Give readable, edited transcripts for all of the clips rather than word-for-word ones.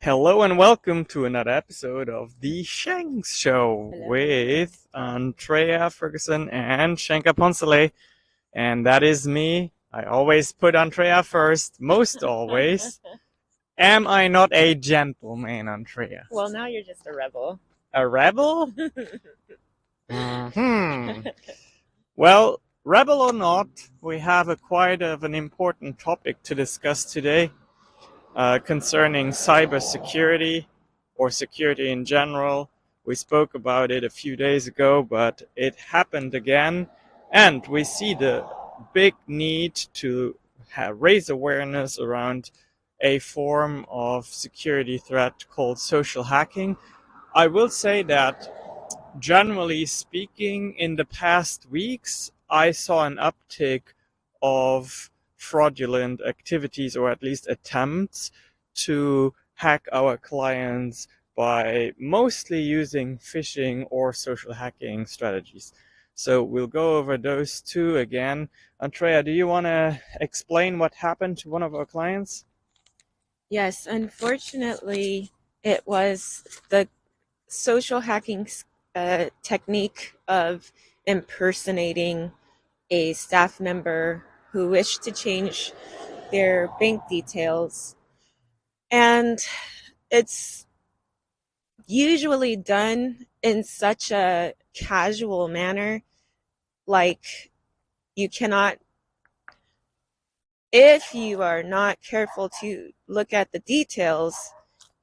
Hello and welcome to another episode of The Shanks Show Hello. with Andrea Ferguson and Shanka Ponsale. And that is me. I always put Andrea first, most always. Am I not a gentleman, Andrea? Well, now you're just a rebel. A rebel? Well, rebel or not, we have quite of an important topic to discuss today concerning cybersecurity or security in general. We spoke about it a few days ago, but it happened again, and we see the big need to raise awareness around a form of security threat called social hacking. I will say that generally speaking, in the past weeks, I saw an uptick of fraudulent activities or at least attempts to hack our clients by mostly using phishing or social hacking strategies. So we'll go over those two again. Andrea, do you want to explain what happened to one of our clients? Yes, unfortunately, it was the social hacking technique of impersonating a staff member who wished to change their bank details. And it's usually done in such a casual manner, like you cannot, if you are not careful to look at the details,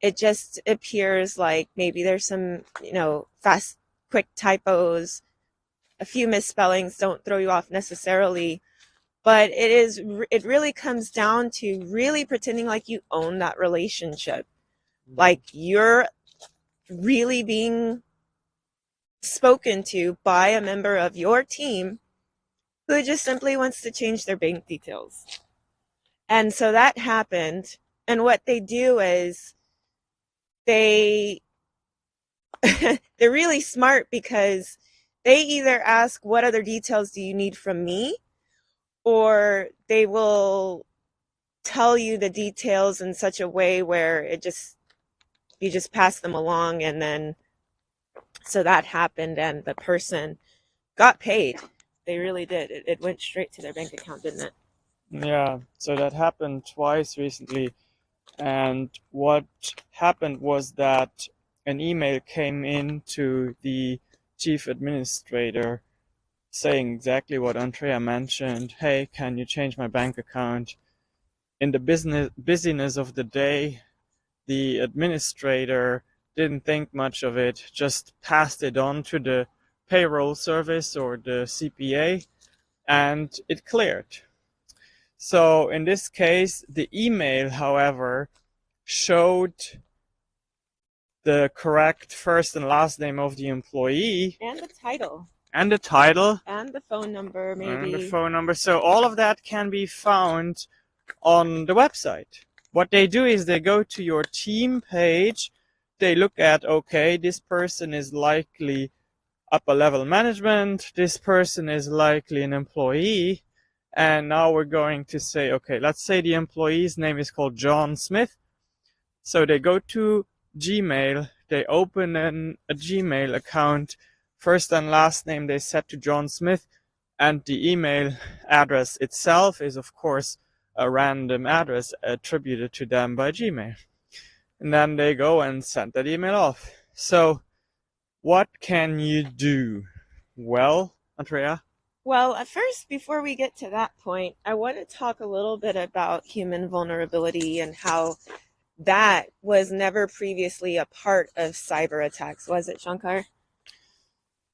it just appears like maybe there's some, fast, quick typos, a few misspellings don't throw you off necessarily, but it really comes down to really pretending like you own that relationship, like you're really being spoken to by a member of your team who just simply wants to change their bank details. And so that happened. And what they do is they they're really smart because they either ask what other details do you need from me, or they will tell you the details in such a way where you just pass them along. And then so that happened and the person got paid. They really did. It went straight to their bank account, didn't it? Yeah, so that happened twice recently. And what happened was that an email came in to the chief administrator saying exactly what Andrea mentioned. Hey, can you change my bank account? In the busyness of the day, the administrator didn't think much of it, just passed it on to the payroll service or the CPA, and it cleared. So in this case, the email, however, showed the correct first and last name of the employee And the title. and the title And the phone number, maybe. and the phone number. So all of that can be found on the website. What they do is they go to your team page, they look at, okay, this person is likely upper level management, this person is likely an employee, and now we're going to say, okay, let's say the employee's name is called John Smith. So they go to Gmail, they open a Gmail account, first and last name they set to John Smith, and the email address itself is, of course, a random address attributed to them by Gmail. And then they go and send that email off. So, what can you do? Well, Andrea? Well, at first, before we get to that point, I want to talk a little bit about human vulnerability and how that was never previously a part of cyber attacks, was it, Shankar?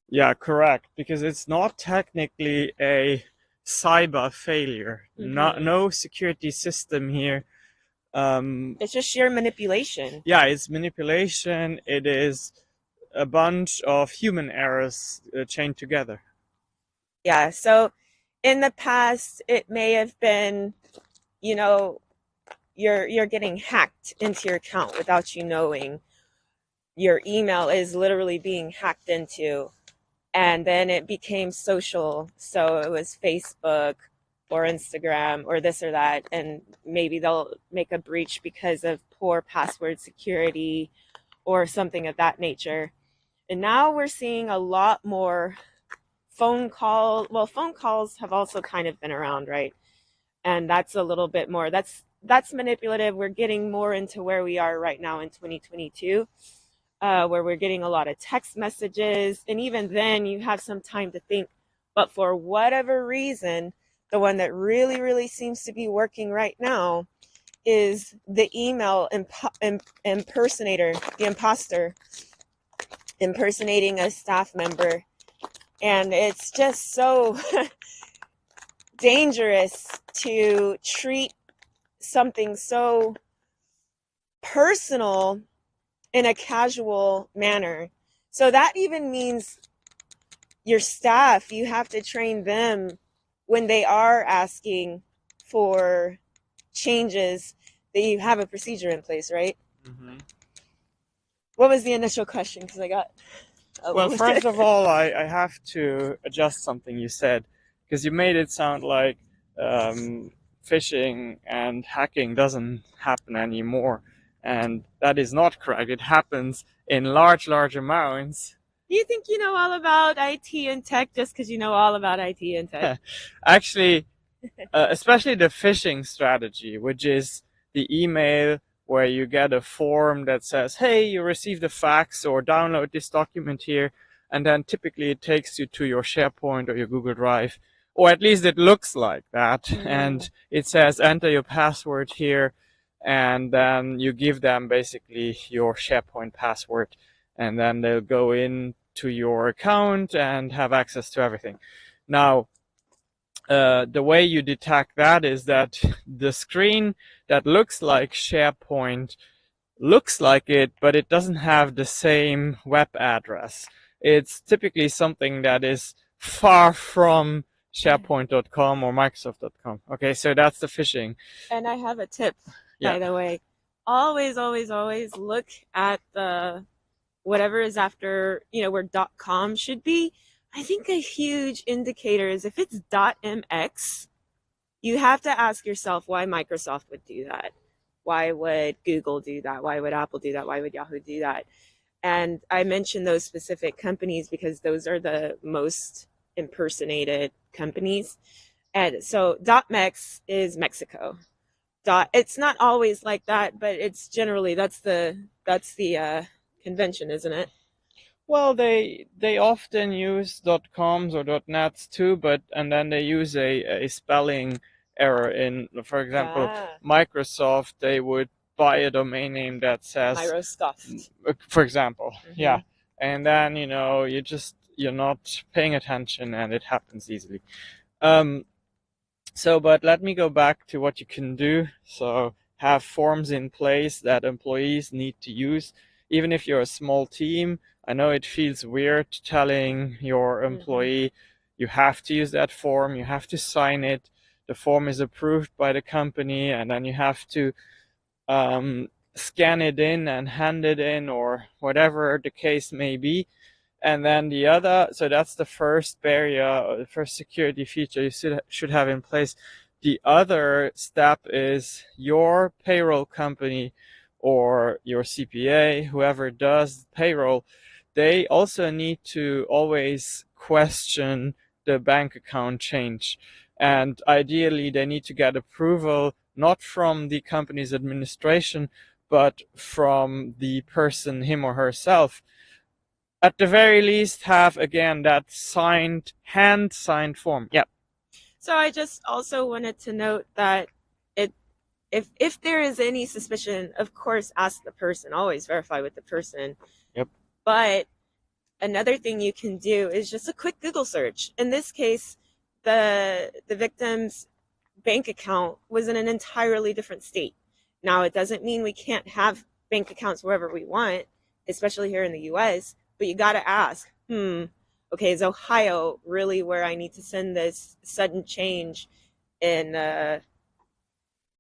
Yeah, correct. Because it's not technically a cyber failure. No security system here. It's just sheer manipulation. Yeah, it's manipulation. It is a bunch of human errors chained together. Yeah, so in the past, it may have been, you know, you're getting hacked into your account without you knowing. Your email is literally being hacked into, and then it became social, so it was Facebook or Instagram or this or that, and maybe they'll make a breach because of poor password security or something of that nature. And now we're seeing a lot more phone calls have also kind of been around, right? And that's a little bit more, that's manipulative. We're getting more into where we are right now in 2022, where we're getting a lot of text messages. And even then, you have some time to think. But for whatever reason, the one that really, really seems to be working right now is the email impersonator, the imposter impersonating a staff member. And it's just so dangerous to treat something so personal in a casual manner. So that even means your staff, you have to train them when they are asking for changes, that you have a procedure in place, right? Mm-hmm. What was the initial question? Because I got Well, first of all, I have to adjust something you said, because you made it sound like phishing and hacking doesn't happen anymore. And that is not correct. It happens in large, large amounts. Do you think you know all about IT and tech just because you know all about IT and tech? Actually, especially the phishing strategy, which is the email where you get a form that says, hey, you received a fax or download this document here. And then typically it takes you to your SharePoint or your Google Drive, or at least it looks like that. Mm. And it says, enter your password here. And then you give them basically your SharePoint password. And then they'll go in to your account and have access to everything. Now, the way you detect that is that the screen that looks like SharePoint looks like it, but it doesn't have the same web address. It's typically something that is far from SharePoint.com or Microsoft.com. Okay, so that's the phishing. And I have a tip, by the way. Always, always, always look at the whatever is after, where .com should be. I think a huge indicator is if it's .mx, you have to ask yourself why Microsoft would do that. Why would Google do that? Why would Apple do that? Why would Yahoo do that? And I mentioned those specific companies because those are the most impersonated companies. And so .mex is Mexico. It's not always like that, but it's generally that's the convention, isn't it? Well, they often use .coms or .nets too, and then they use a spelling error in, for example, Microsoft. They would buy a domain name that says Microsoft, for example. Mm-hmm. Yeah, and then you're not paying attention, and it happens easily. But let me go back to what you can do. So have forms in place that employees need to use, even if you're a small team. I know it feels weird telling your employee you have to use that form, you have to sign it, the form is approved by the company, and then you have to scan it in and hand it in, or whatever the case may be. And then so that's the first barrier, or the first security feature you should have in place. The other step is your payroll company or your CPA, whoever does payroll, they also need to always question the bank account change. And ideally, they need to get approval not from the company's administration, but from the person, him or herself. At the very least, have, again, that hand-signed form. Yep. So I just also wanted to note that if there is any suspicion, of course, ask the person. Always verify with the person. Yep. But another thing you can do is just a quick Google search. In this case, the victim's bank account was in an entirely different state. Now, it doesn't mean we can't have bank accounts wherever we want, especially here in the US, but you got to ask, okay, is Ohio really where I need to send this sudden change in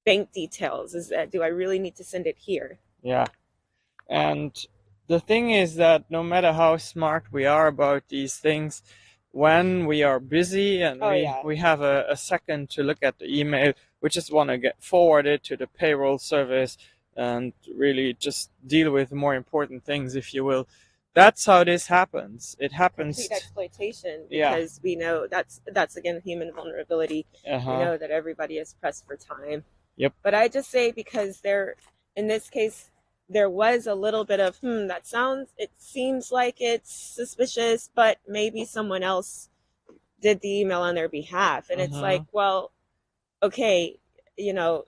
bank details? Do I really need to send it here? Yeah. And the thing is that no matter how smart we are about these things, when we are busy and we have a second to look at the email, we just want to get forwarded to the payroll service, and really just deal with more important things, if you will. That's how this happens. It happens. Complete exploitation, Yeah. because we know that's again human vulnerability. Uh We huh. know that everybody is pressed for time. Yep. But I just say, because in this case, there was a little bit of, it seems like it's suspicious, but maybe someone else did the email on their behalf. And it's like, Mhm. well, okay, you know,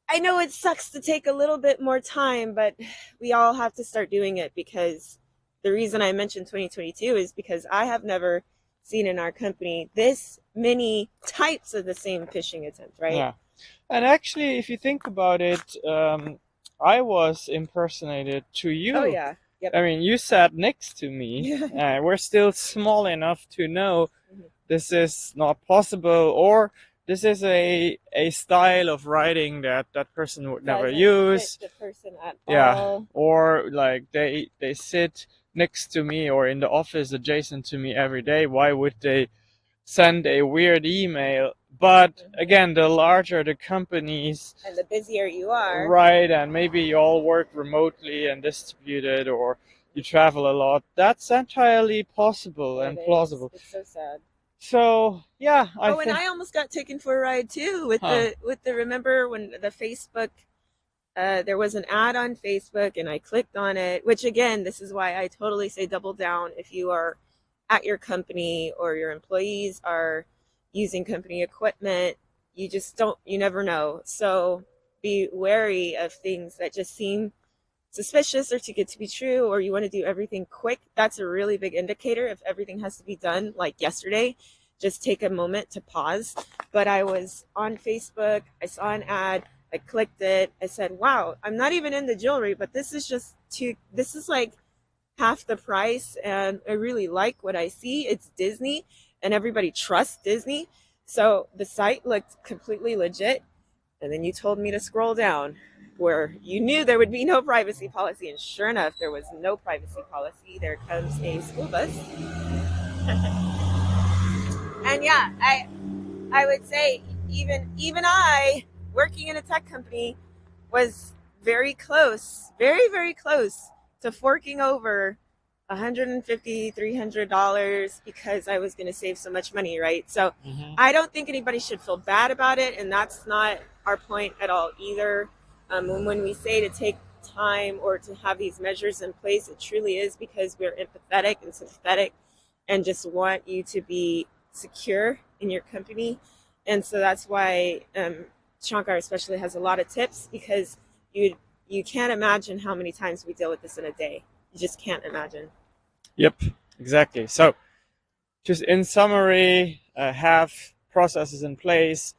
I know it sucks to take a little bit more time, but we all have to start doing it, because the reason I mentioned 2022 is because I have never seen in our company this many types of the same phishing attempt, right? Yeah. And actually, if you think about it, I was impersonated to Oh you. yeah. Yep. I mean, you sat next to me. Yeah. We're still small enough to know Mhm. this is not possible, or this is a style of writing that that person would never Doesn't fit use. the person at Yeah. all. Or like they sit next to me or in the office adjacent to me every day. Why would they send a weird email? But Mhm. again, the larger the companies, And the busier you are, right, and maybe you all work remotely and distributed, or you travel a lot, that's entirely possible it and is. plausible. It's so sad. So yeah, I Oh, and think. I almost got taken for a ride too with Huh. the remember when the Facebook, there was an ad on Facebook and I clicked on it, which again, this is why I totally say double down. If you are at your company or your employees are using company equipment, you never know. So be wary of things that just seem suspicious or too good to be true, or you want to do everything quick. That's a really big indicator. If everything has to be done like yesterday, just take a moment to pause. But I was on Facebook, I saw an ad, I clicked it, I said, wow, I'm not even in the jewelry, but this is like half the price, and I really like what I see. It's Disney, and everybody trusts Disney. So the site looked completely legit. And then you told me to scroll down where you knew there would be no privacy policy. And sure enough, there was no privacy policy. There comes a school bus. And yeah, I would say even I, working in a tech company, was very close, very, very close to forking over $150, $300 because I was going to save so much money, right? So Hmm. I don't think anybody should feel bad about it, and that's not our point at all either. When we say to take time or to have these measures in place, it truly is because we're empathetic and sympathetic and just want you to be secure in your company. And so that's why Shankar especially has a lot of tips, because you can't imagine how many times we deal with this in a day. You just can't imagine. Yep, exactly. So just in summary, have processes in place,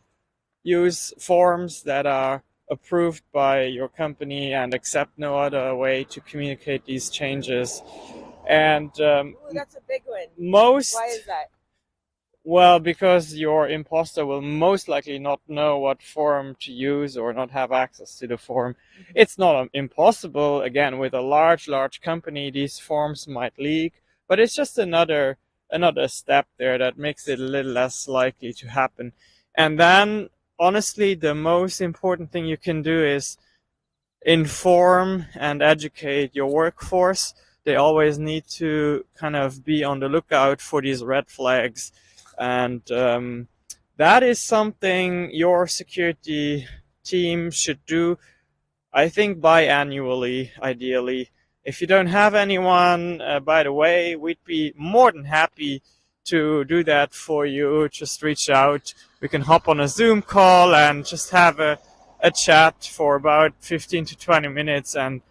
use forms that are approved by your company, and accept no other way to communicate these changes. And Ooh, that's a big one. Why most, is that? well, because your imposter will most likely not know what form to use or not have access to the form. It's not impossible. Again, with a large company, these forms might leak, but it's just another step there that makes it a little less likely to happen. And then, honestly, the most important thing you can do is inform and educate your workforce. They always need to kind of be on the lookout for these red flags. And that is something your security team should do, I think, biannually, ideally. If you don't have anyone, by the way, we'd be more than happy to do that for you. Just reach out. We can hop on a Zoom call and just have a chat for about 15 to 20 minutes and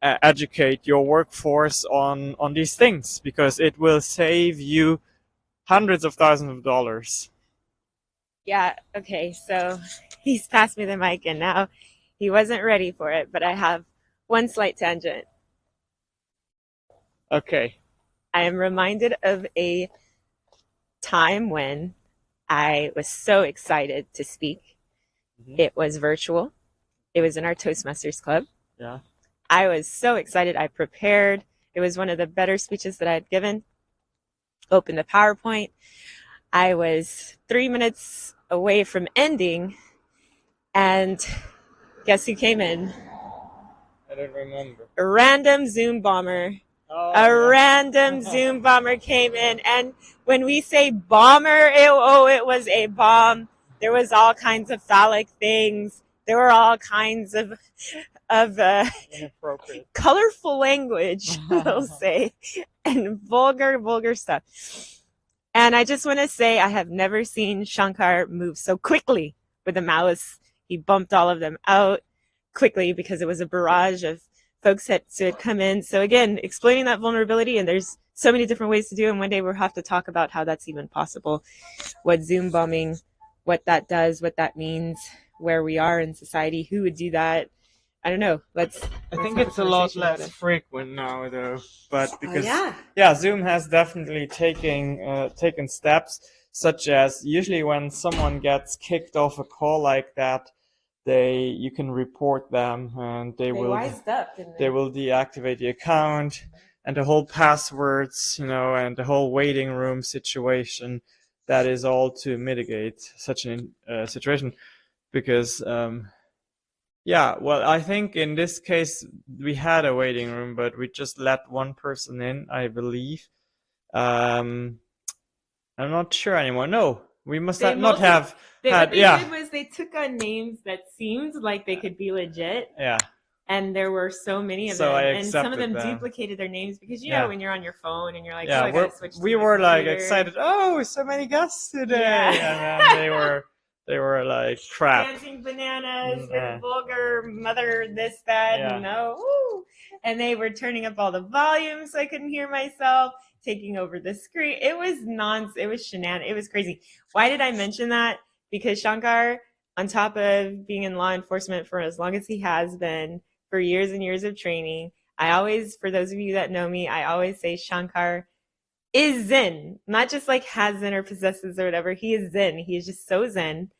educate your workforce on these things, because it will save you hundreds of thousands of dollars. Yeah, okay, so he's passed me the mic and now he wasn't ready for it, but I have one slight tangent. Okay. I am reminded of a time when I was so excited to speak. Hmm. It was virtual. It was in our Toastmasters club. Yeah. I was so excited. I prepared. It was one of the better speeches that I had given. Opened the PowerPoint. I was 3 minutes away from ending, and Guess who came in? I don't remember. A random Zoom bomber. Oh A yeah. random Zoom bomber came in, and when we say bomber, it was a bomb. There was all kinds of phallic things. There were all kinds of Inappropriate. colorful language, we'll say, and vulgar stuff. And I just want to say I have never seen Shankar move so quickly with a mouse. He bumped all of them out quickly because it was a barrage of folks that had come in. So again, exploiting that vulnerability, and there's so many different ways to do it. And one day we'll have to talk about how that's even possible, what Zoom bombing, what that does, what that means, where we are in society, who would do that. I don't know. I think it's a lot less frequent now, though. But because yeah, Zoom has definitely taken steps, such as usually when someone gets kicked off a call like that, you can report them, and they wised up, didn't they will deactivate the account and the whole passwords, and the whole waiting room situation. That is all to mitigate such a situation, because yeah, well, I think in this case we had a waiting room, but we just let one person in, I believe. Um, I'm not sure anymore. No, we must They not have what had. they Yeah, did was they took on names that seemed like they could be legit, yeah. and there were so many of So I them, and some of accepted them them. duplicated their names because Yeah. when you're on your phone and you're like, oh, Yeah, I gotta switch to we my were like computer. excited. Oh, so many guests today, Yeah. and then they were like crap. Dancing bananas Yeah. with vulgar mother this that Yeah. no, woo. And they were turning up all the volume so I couldn't hear myself, taking over the screen. It was nonsense. It was shenanigans. It was crazy. Why did I mention that? Because Shankar, on top of being in law enforcement for as long as he has been, for years and years of training, I always, for those of you that know me, I always say Shankar is zen, not just like has zen or possesses or whatever. He is zen. He is just so zen,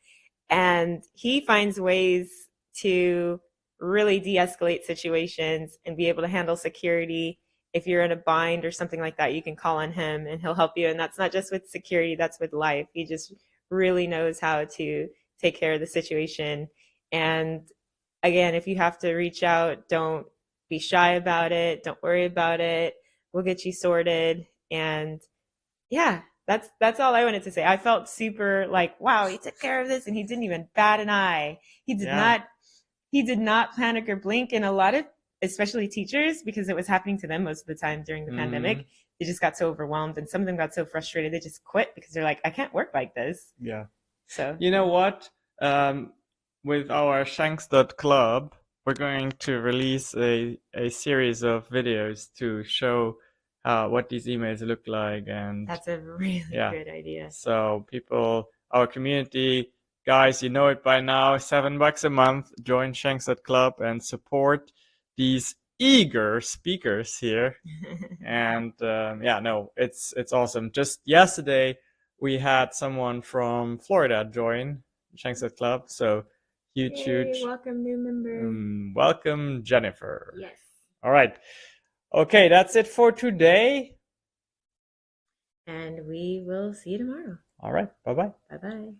and he finds ways to really de-escalate situations and be able to handle security. If you're in a bind or something like that, you can call on him and he'll help you. And that's not just with security, that's with life. He just really knows how to take care of the situation. And again, if you have to reach out, don't be shy about it. Don't worry about it. We'll get you sorted. And yeah, that's all I wanted to say. I felt super like, wow, he took care of this and he didn't even bat an eye. He did not panic or blink. And a lot of, especially teachers, because it was happening to them most of the time during the pandemic, they just got so overwhelmed, and some of them got so frustrated they just quit because they're like, I can't work like this. Yeah. So you know what? With our Shanks.club, we're going to release a series of videos to show what these emails look like, and that's a really good idea. So people, our community, guys, you know it by now, $7 a month, join Shanks.club and support these eager speakers here. And yeah, no, it's awesome. Just yesterday, we had someone from Florida join Shanks.club, so huge. Welcome, new member. Welcome, Jennifer. Yes. All right. Okay, that's it for today. And we will see you tomorrow. All right. Bye-bye. Bye-bye.